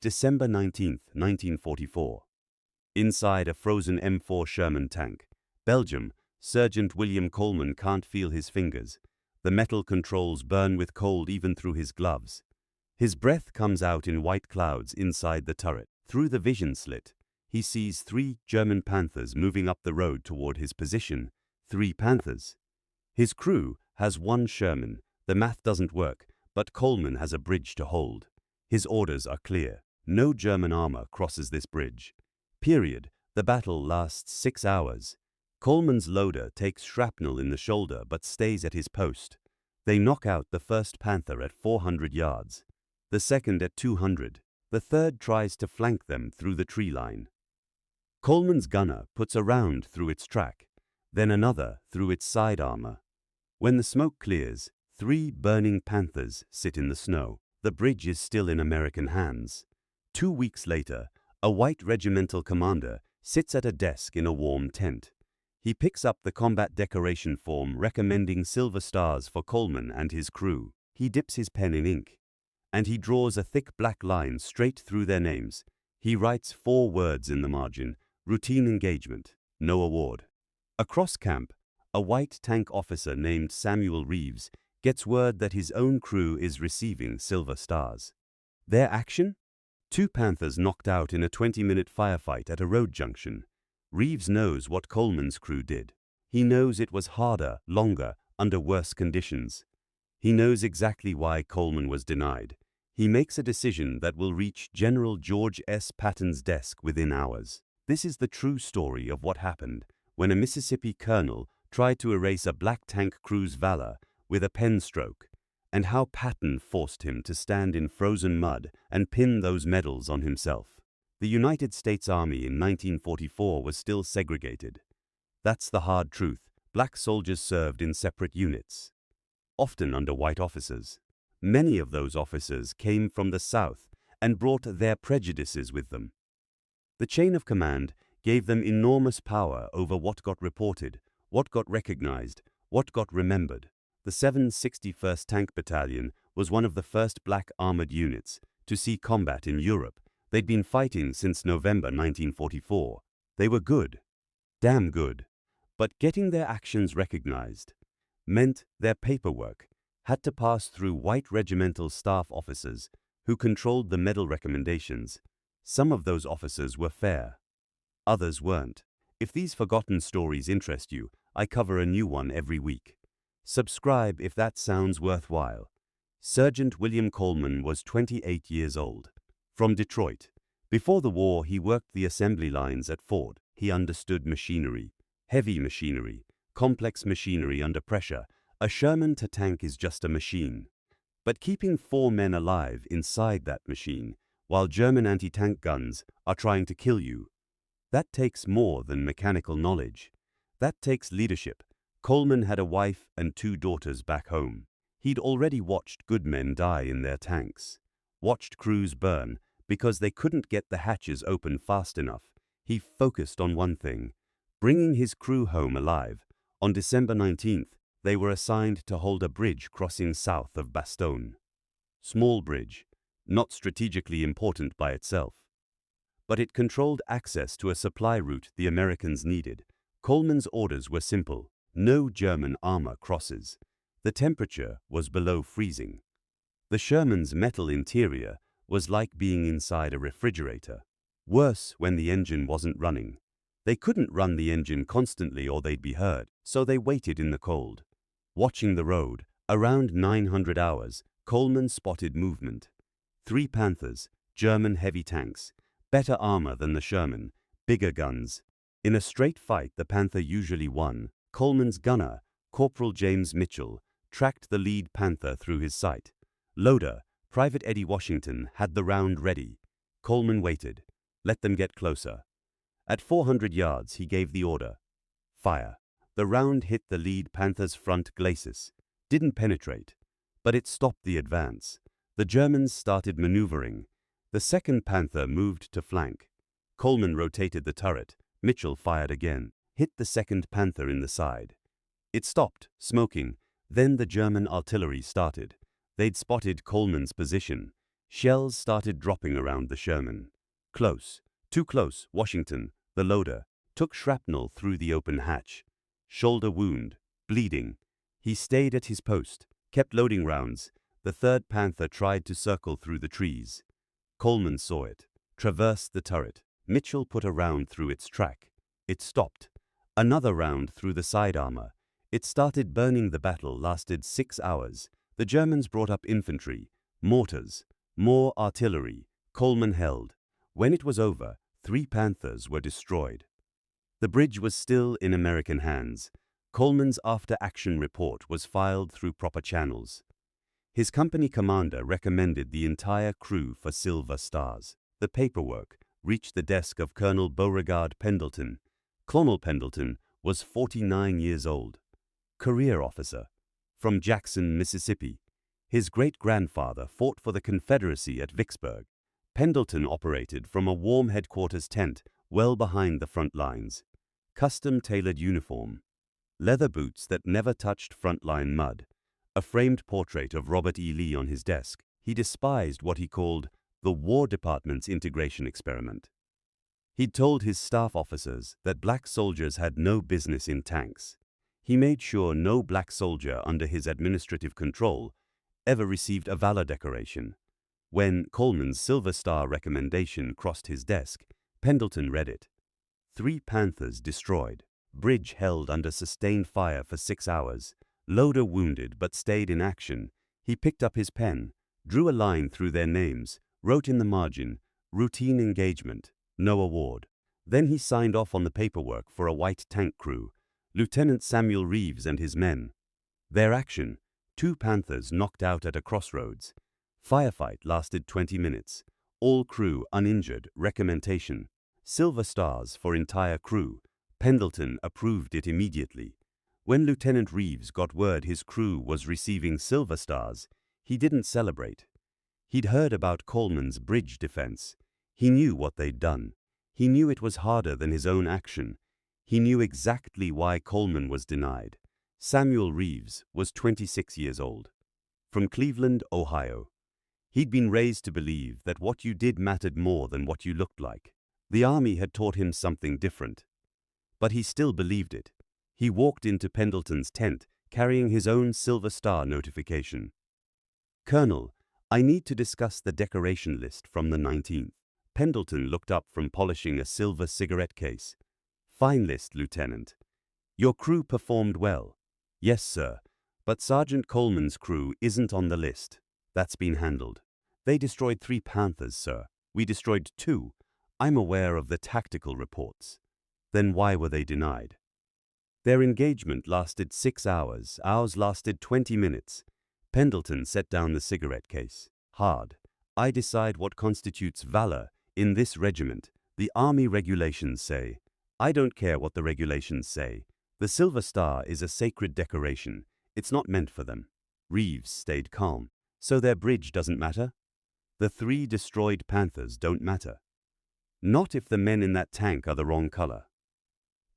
December 19, 1944. Inside a frozen M4 Sherman tank, Belgium, Sergeant William Coleman can't feel his fingers. The metal controls burn with cold even through his gloves. His breath comes out in white clouds inside the turret. Through the vision slit, he sees 3 German Panthers moving up the road toward his position. 3 Panthers. His crew has 1 Sherman. The math doesn't work, but Coleman has a bridge to hold. His orders are clear. No German armor crosses this bridge. Period. The battle lasts 6 hours. Coleman's loader takes shrapnel in the shoulder but stays at his post. They knock out the first Panther at 400 yards, the second at 200. The third tries to flank them through the tree line. Coleman's gunner puts a round through its track, then another through its side armor. When the smoke clears, 3 burning Panthers sit in the snow. The bridge is still in American hands. 2 weeks later, a white regimental commander sits at a desk in a warm tent. He picks up the combat decoration form recommending silver stars for Coleman and his crew. He dips his pen in ink, and he draws a thick black line straight through their names. He writes 4 words in the margin: routine engagement, no award. Across camp, a white tank officer named Samuel Reeves gets word that his own crew is receiving silver stars. Their action? 2 Panthers knocked out in a 20-minute firefight at a road junction. Reeves knows what Coleman's crew did. He knows it was harder, longer, under worse conditions. He knows exactly why Coleman was denied. He makes a decision that will reach General George S. Patton's desk within hours. This is the true story of what happened when a Mississippi colonel tried to erase a black tank crew's valor with a pen stroke, and how Patton forced him to stand in frozen mud and pin those medals on himself. The United States Army in 1944 was still segregated. That's the hard truth. Black soldiers served in separate units, often under white officers. Many of those officers came from the South and brought their prejudices with them. The chain of command gave them enormous power over what got reported, what got recognized, what got remembered. The 761st Tank Battalion was one of the first black armored units to see combat in Europe. They'd been fighting since November 1944. They were good, damn good, but getting their actions recognized meant their paperwork had to pass through white regimental staff officers who controlled the medal recommendations. Some of those officers were fair, others weren't. If these forgotten stories interest you, I cover a new one every week. Subscribe if that sounds worthwhile. Sergeant William Coleman was 28 years old. From Detroit. Before the war, he worked the assembly lines at Ford. He understood machinery, heavy machinery, complex machinery under pressure. A Sherman tank is just a machine. But keeping 4 men alive inside that machine, while German anti-tank guns are trying to kill you, that takes more than mechanical knowledge. That takes leadership. Coleman had a wife and 2 daughters back home. He'd already watched good men die in their tanks, watched crews burn because they couldn't get the hatches open fast enough. He focused on one thing: bringing his crew home alive. On December 19th, they were assigned to hold a bridge crossing south of Bastogne. Small bridge, not strategically important by itself, but it controlled access to a supply route the Americans needed. Coleman's orders were simple: no German armor crosses. The temperature was below freezing. The Sherman's metal interior was like being inside a refrigerator. Worse when the engine wasn't running. They couldn't run the engine constantly or they'd be heard, so they waited in the cold. Watching the road, around 900 hours, Coleman spotted movement. 3 Panthers, German heavy tanks, better armor than the Sherman, bigger guns. In a straight fight, the Panther usually won. Coleman's gunner, Corporal James Mitchell, tracked the lead Panther through his sight. Loader, Private Eddie Washington, had the round ready. Coleman waited. Let them get closer. At 400 yards, he gave the order: fire. The round hit the lead Panther's front glacis. Didn't penetrate, but it stopped the advance. The Germans started maneuvering. The second Panther moved to flank. Coleman rotated the turret. Mitchell fired again, hit the second Panther in the side. It stopped, smoking. Then the German artillery started. They'd spotted Coleman's position. Shells started dropping around the Sherman. Close, too close, Washington, the loader, took shrapnel through the open hatch. Shoulder wound, bleeding. He stayed at his post, kept loading rounds. The 3rd Panther tried to circle through the trees. Coleman saw it, traversed the turret. Mitchell put a round through its track. It stopped. Another round through the side armor. It started burning. The battle lasted 6 hours. The Germans brought up infantry, mortars, more artillery. Coleman held. When it was over, 3 Panthers were destroyed. The bridge was still in American hands. Coleman's after-action report was filed through proper channels. His company commander recommended the entire crew for Silver Stars. The paperwork reached the desk of Colonel Beauregard Pendleton. Colonel Pendleton was 49 years old. Career officer. From Jackson, Mississippi. His great-grandfather fought for the Confederacy at Vicksburg. Pendleton operated from a warm headquarters tent well behind the front lines. Custom-tailored uniform. Leather boots that never touched front-line mud. A framed portrait of Robert E. Lee on his desk. He despised what he called the War Department's integration experiment. He'd told his staff officers that black soldiers had no business in tanks. He made sure no black soldier under his administrative control ever received a valor decoration. When Coleman's Silver Star recommendation crossed his desk, Pendleton read it. 3 Panthers destroyed. Bridge held under sustained fire for 6 hours. Loader wounded but stayed in action. He picked up his pen, drew a line through their names, wrote in the margin, routine engagement, no award. Then he signed off on the paperwork for a white tank crew, Lieutenant Samuel Reeves and his men. Their action, 2 Panthers knocked out at a crossroads. Firefight lasted 20 minutes. All crew uninjured. Recommendation. Silver Stars for entire crew. Pendleton approved it immediately. When Lieutenant Reeves got word his crew was receiving Silver Stars, he didn't celebrate. He'd heard about Coleman's bridge defense. He knew what they'd done. He knew it was harder than his own action. He knew exactly why Coleman was denied. Samuel Reeves was 26 years old. From Cleveland, Ohio. He'd been raised to believe that what you did mattered more than what you looked like. The Army had taught him something different. But he still believed it. He walked into Pendleton's tent, carrying his own Silver Star notification. Colonel, I need to discuss the decoration list from the 19th. Pendleton looked up from polishing a silver cigarette case. Fine list, Lieutenant. Your crew performed well. Yes, sir. But Sergeant Coleman's crew isn't on the list. That's been handled. They destroyed 3 Panthers, sir. We destroyed 2. I'm aware of the tactical reports. Then why were they denied? Their engagement lasted 6 hours. Ours lasted 20 minutes. Pendleton set down the cigarette case. Hard. I decide what constitutes valor in this regiment. The Army regulations say. I don't care what the regulations say. The Silver Star is a sacred decoration. It's not meant for them. Reeves stayed calm. So their bridge doesn't matter? The 3 destroyed Panthers don't matter. Not if the men in that tank are the wrong color.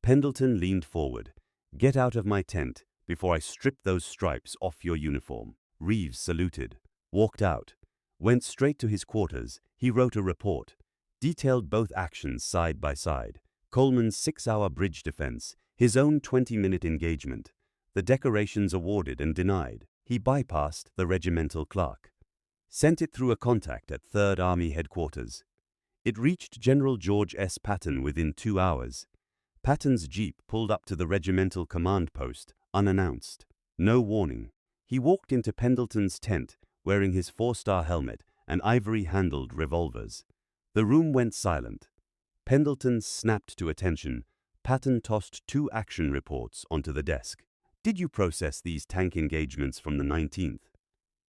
Pendleton leaned forward. Get out of my tent before I strip those stripes off your uniform. Reeves saluted, walked out, went straight to his quarters. He wrote a report, detailed both actions side by side. Coleman's 6-hour bridge defense, his own 20-minute engagement, the decorations awarded and denied. He bypassed the regimental clerk, sent it through a contact at 3rd Army headquarters. It reached General George S. Patton within 2 hours. Patton's jeep pulled up to the regimental command post, unannounced. No warning. He walked into Pendleton's tent, wearing his 4-star helmet and ivory-handled revolvers. The room went silent. Pendleton snapped to attention. Patton tossed 2 action reports onto the desk. Did you process these tank engagements from the 19th?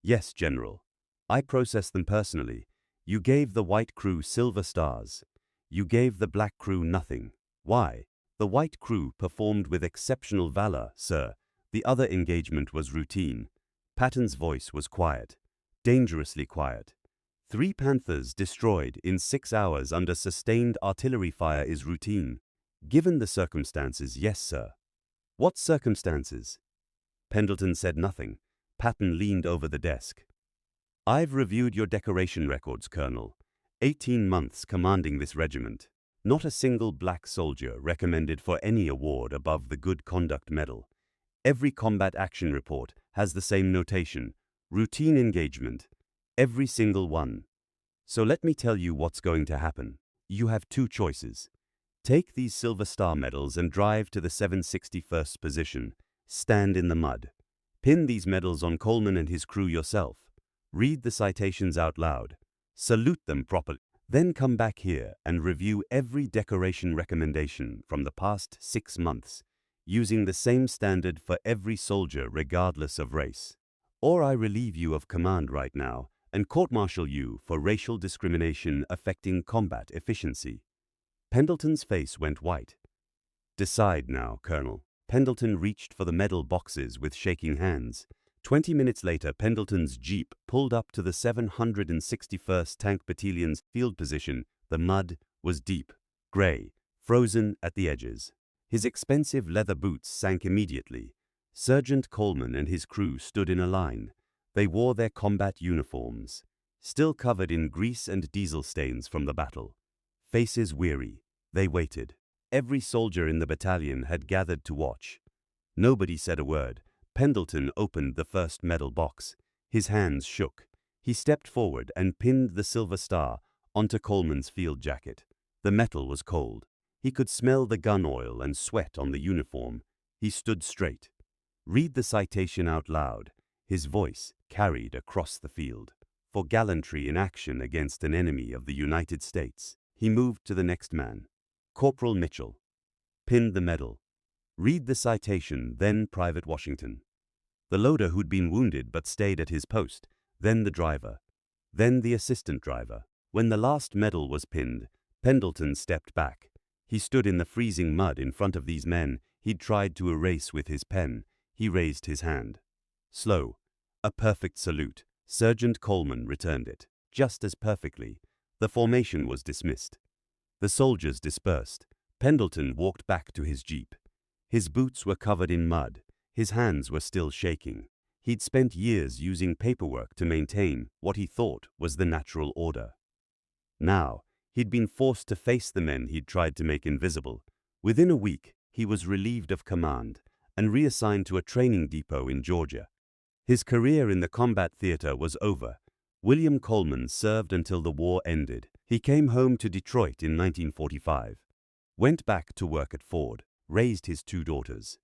Yes, General. I processed them personally. You gave the white crew Silver Stars. You gave the black crew nothing. Why? The white crew performed with exceptional valor, sir. The other engagement was routine. Patton's voice was quiet, dangerously quiet. 3 Panthers destroyed in 6 hours under sustained artillery fire is routine. Given the circumstances, yes, sir. What circumstances? Pendleton said nothing. Patton leaned over the desk. I've reviewed your decoration records, Colonel. 18 months commanding this regiment. Not a single black soldier recommended for any award above the Good Conduct Medal. Every combat action report has the same notation: routine engagement. Every single one. So let me tell you what's going to happen. You have two choices. Take these Silver Star medals and drive to the 761st position. Stand in the mud. Pin these medals on Coleman and his crew yourself. Read the citations out loud. Salute them properly. Then come back here and review every decoration recommendation from the past 6 months, using the same standard for every soldier regardless of race. Or I relieve you of command right now and court-martial you for racial discrimination affecting combat efficiency. Pendleton's face went white. Decide now, Colonel. Pendleton reached for the medal boxes with shaking hands. 20 minutes later, Pendleton's jeep pulled up to the 761st Tank Battalion's field position. The mud was deep, gray, frozen at the edges. His expensive leather boots sank immediately. Sergeant Coleman and his crew stood in a line. They wore their combat uniforms, still covered in grease and diesel stains from the battle. Faces weary, they waited. Every soldier in the battalion had gathered to watch. Nobody said a word. Pendleton opened the first medal box. His hands shook. He stepped forward and pinned the Silver Star onto Coleman's field jacket. The metal was cold. He could smell the gun oil and sweat on the uniform. He stood straight. Read the citation out loud. His voice carried across the field. For gallantry in action against an enemy of the United States. He moved to the next man. Corporal Mitchell. Pinned the medal. Read the citation, then Private Washington. The loader who'd been wounded but stayed at his post, then the driver, then the assistant driver. When the last medal was pinned, Pendleton stepped back. He stood in the freezing mud in front of these men he'd tried to erase with his pen. He raised his hand. Slow. A perfect salute. Sergeant Coleman returned it, just as perfectly. The formation was dismissed. The soldiers dispersed. Pendleton walked back to his jeep. His boots were covered in mud. His hands were still shaking. He'd spent years using paperwork to maintain what he thought was the natural order. Now, he'd been forced to face the men he'd tried to make invisible. Within a week, he was relieved of command and reassigned to a training depot in Georgia. His career in the combat theater was over. William Coleman served until the war ended. He came home to Detroit in 1945, went back to work at Ford, raised his 2 daughters.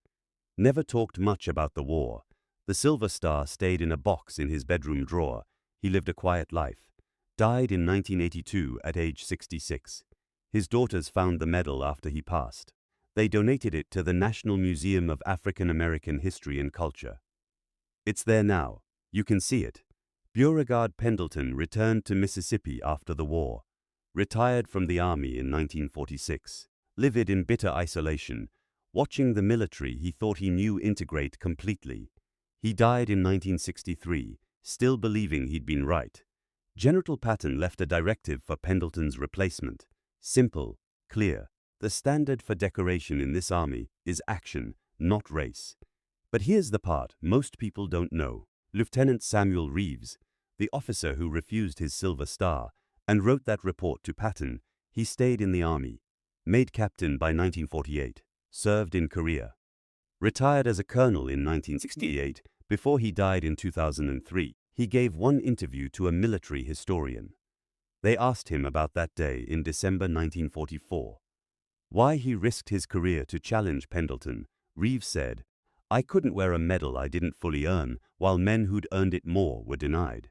Never talked much about the war. The Silver Star stayed in a box in his bedroom drawer. He lived a quiet life. Died in 1982 at age 66. His daughters found the medal after he passed. They donated it to the National Museum of African American History and Culture. It's there now. You can see it. Beauregard Pendleton returned to Mississippi after the war. Retired from the Army in 1946. Livid in bitter isolation, watching the military he thought he knew integrate completely. He died in 1963, still believing he'd been right. General Patton left a directive for Pendleton's replacement. Simple, clear. The standard for decoration in this army is action, not race. But here's the part most people don't know. Lieutenant Samuel Reeves, the officer who refused his Silver Star and wrote that report to Patton, he stayed in the Army. Made captain by 1948, served in Korea. Retired as a colonel in 1968 before he died in 2003. He gave one interview to a military historian. They asked him about that day in December 1944. Why he risked his career to challenge Pendleton. Reeves said, "I couldn't wear a medal I didn't fully earn, while men who'd earned it more were denied.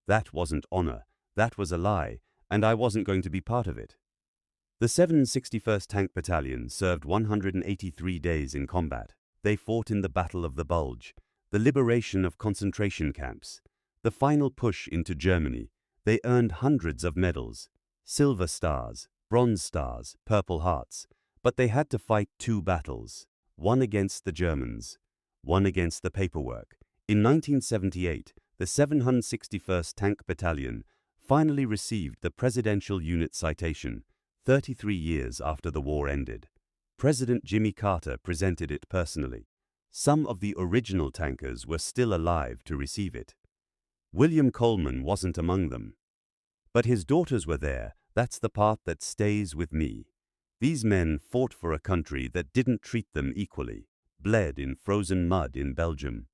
That wasn't honor, that was a lie, and I wasn't going to be part of it." The 761st Tank Battalion served 183 days in combat. They fought in the Battle of the Bulge, the liberation of concentration camps, the final push into Germany. They earned hundreds of medals, Silver Stars, Bronze Stars, Purple Hearts, but they had to fight 2 battles, one against the Germans, one against the paperwork. In 1978, the 761st Tank Battalion finally received the Presidential Unit Citation, 33 years after the war ended. President Jimmy Carter presented it personally. Some of the original tankers were still alive to receive it. William Coleman wasn't among them. But his daughters were there. That's the part that stays with me. These men fought for a country that didn't treat them equally, bled in frozen mud in Belgium,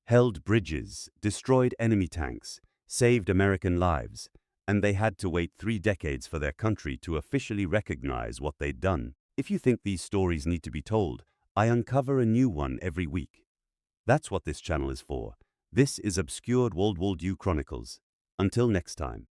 held bridges, destroyed enemy tanks, saved American lives, and they had to wait 3 decades for their country to officially recognize what they'd done. If you think these stories need to be told, I uncover a new one every week. That's what this channel is for. This is Obscured World War II Chronicles. Until next time.